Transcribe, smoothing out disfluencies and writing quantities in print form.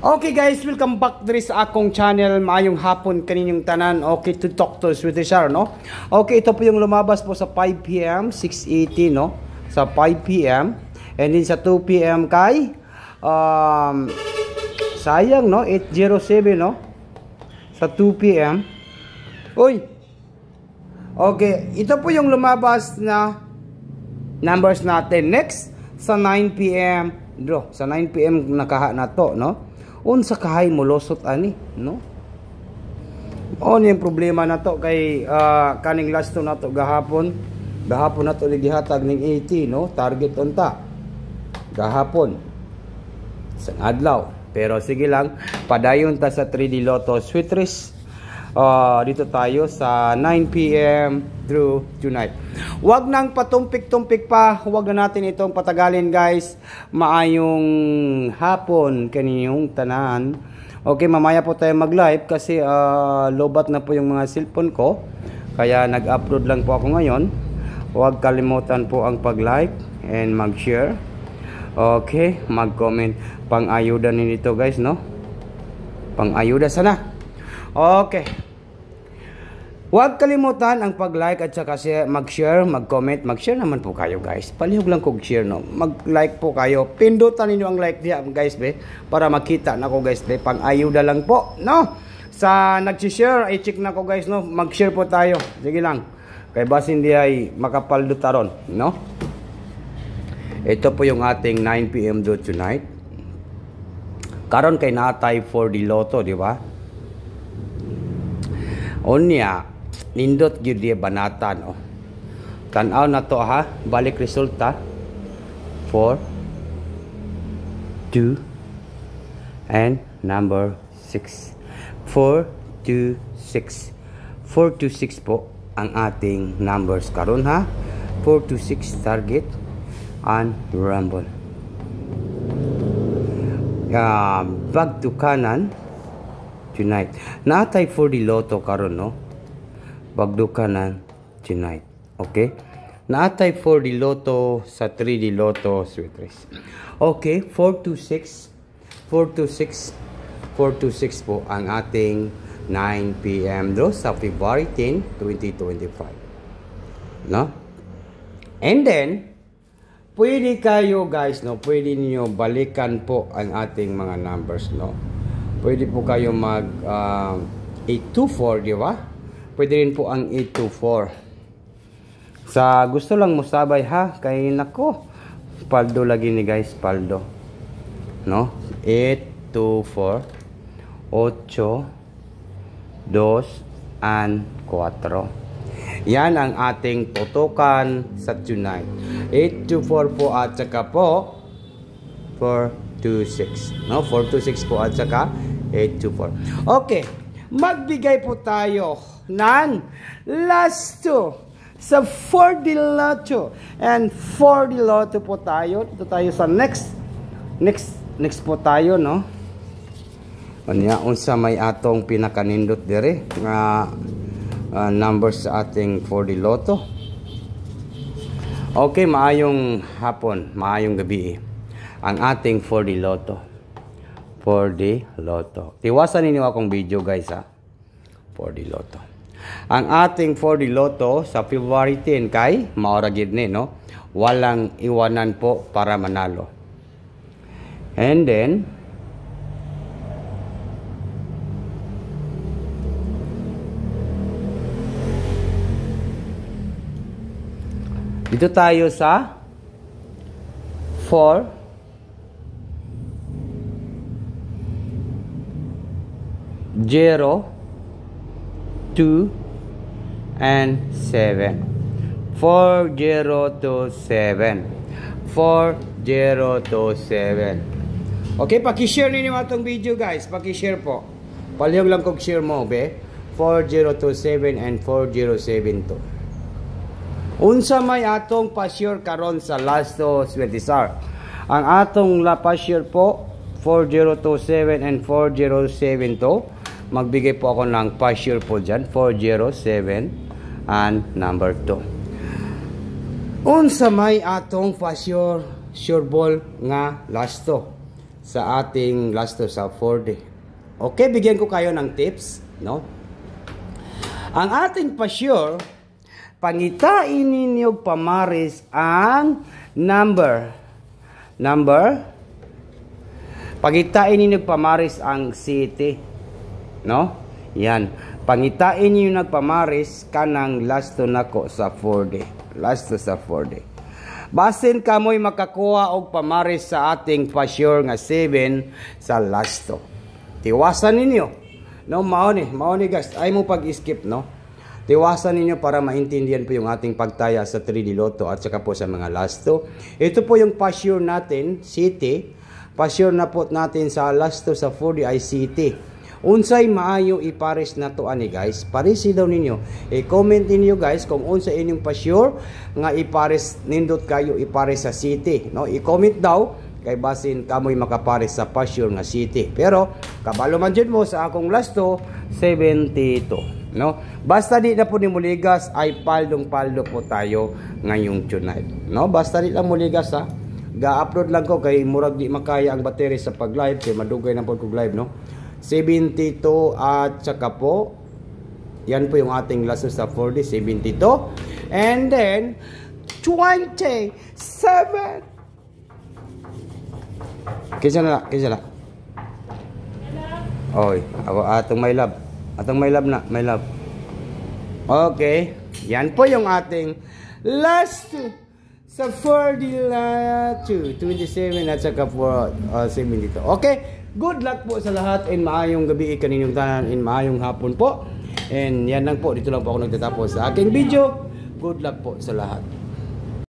Okay guys, welcome back diri sa akong channel. Maayong hapon kaninyong tanan. Okay, to talk to Sweetie Shar, no? Okay, ito po yung lumabas po sa 5 PM, 6:80, no? Sa 5 PM. And din sa 2 PM kay sayang, no? 8:07, no? Sa 2 PM. Uy. Okay, ito po yung lumabas na numbers natin. Next, sa 9 PM. Bro, sa 9 PM nakaha na to, no? Unsa kahay molosot ani, no? Ano yung problema na to kay kaning last to na to gahapon na to gihatag ning 80, no? Target unta gahapon sa adlaw. Pero sige lang, padayon ta sa 3D Lotto Sweet Risk. Dito tayo sa 9 PM through tonight. Huwag nang patumpik-tumpik pa. Huwag na natin itong patagalin, guys. Maayong hapon kaninyong tanan. Okay, mamaya po tayo mag-live kasi lobat na po yung mga cellphone ko. Kaya nag-upload lang po ako ngayon. Huwag kalimutan po ang pag-like and mag-share. Okay, mag-comment. Pang-ayuda nito, guys, no? Pang-ayuda sana. Okay. Huwag kalimutan ang pag-like at saka mag-share, mag-comment. Mag-share naman po kayo, guys. Palihog lang kong share, no? Mag-like po kayo. Pindutan ninyo ang like diya, guys, be, para makita na ko, guys, be. Pang-ayuda lang po, no? Sa nag-share, i-check na ko, guys, no? Mag-share po tayo. Sige lang. Kay basin di ay makapaldutaron, no? Ito po yung ating 9 PM do tonight. Karon kay natay for the Lotto, di ba? Onya, nindot gyud di banatan, oh. Tan-aw na to, ha. Balik resulta. 4, 2, and number 6. 4, 2, 6. 4 to 6 po ang ating numbers karon, ha. 4 to 6 target and rumble. Bag to kanan tonight. Natay for the Lotto karon, no? Bagdo kanan tonight. Okay? Natay for the Lotto sa 3D Lotto Sweet Risk. Okay, 4 to 6. 4 to 6. 4 to 6 po ang ating 9 PM do sa February 10, 2025. No? And then pwede kayo, guys, no? Pwede niyo balikan po ang ating mga numbers, no? Pwede po kayo mag 824, di ba? Pwede rin po ang 824. Sa gusto lang mo sabay, ha? Kay nako, paldo lagi ni, guys, paldo. No? 824, 8, 2, and 4. Yan ang ating tutukan sa tonight. 824 po at saka po 426. No? 426 po at saka 824. Okay. Magbigay po tayo ng last 2 sa 4D Lotto. And 4D Lotto po tayo. Dito tayo sa next po tayo, no? Kanya, unsa may atong pinakanindot dire nga numbers sa ating 4D Lotto. Okay, maayong hapon, maayong gabi. Ang ating 4D Lotto. 4D Lotto. Tiwasan ninyo akong video, guys, ha. 4D Lotto. Ang ating 4D Lotto sa February 10 kay maora gid ni, no? Walang iwanan po para manalo. And then dito tayo sa 4, 0, 2, and 7. 4, 0, 2, 7. 4, 0, 2, 7. Okay, paki-share ninyo atong video, guys. Paki-share po. Palihog lang kog share mo, be. 4027 and 4072. Unsa may atong pa-share karon sa last to Sweetie Shar. Ang atong pa-share po 4027 and 4072. Magbigay po ako ng pa-share po dyan 407 and number 2. Unsa may atong pa-share sure ball nga last to. sa ating last to sa 4D. Okay, bigyan ko kayo ng tips, no? Ang ating pa-sure, pangitain ninyo pamaris ang number. Pangitain ninyo pamaris ang city, no? Yan. Pangitain ninyo nagpamaris kanang last to nako sa 4D. Last to sa 4D. Basin kamoy makakuha og pamaris sa ating pa-sure nga 7 sa last to. Tiwasan ninyo. No, mao ni guys, ay mo pag-skip, no. Tiwasan ninyo para maintindihan po yung ating pagtaya sa 3D Lotto at saka po sa mga last to. Ito po yung pa-sure natin, city. Pa-sure na po natin sa last to sa 4D ay city. Unsay maayo ipares na to ani guys, parisi daw ninyo. I-comment ninyo guys kung unsay inyong pa-sure nga ipares, nindot kayo ipares sa city, no? I-comment daw kay basin kamoy makapares sa pa-sure nga city. Pero kabalo man jud mo sa akong last to 72, no? Basta di na po ni muligas ay paldong-paldo po tayo ngayong tonight, no? Basta di lang muligas ha. Ga-upload lang ko kay murag di makaya ang battery sa pag-live kay madugay na po kog live, no? 72 at saka po yan po yung ating last sa 4D, 72 and then 27. Kisa na oy, atong my love na, my love. Okay, yan po yung ating last sa 4D 27 at saka po 72. Okay, good luck po sa lahat and maayong gabi kaninyong tanan and maayong hapon po. And yan lang po, dito lang po ako nagtatapos sa aking video. Good luck po sa lahat.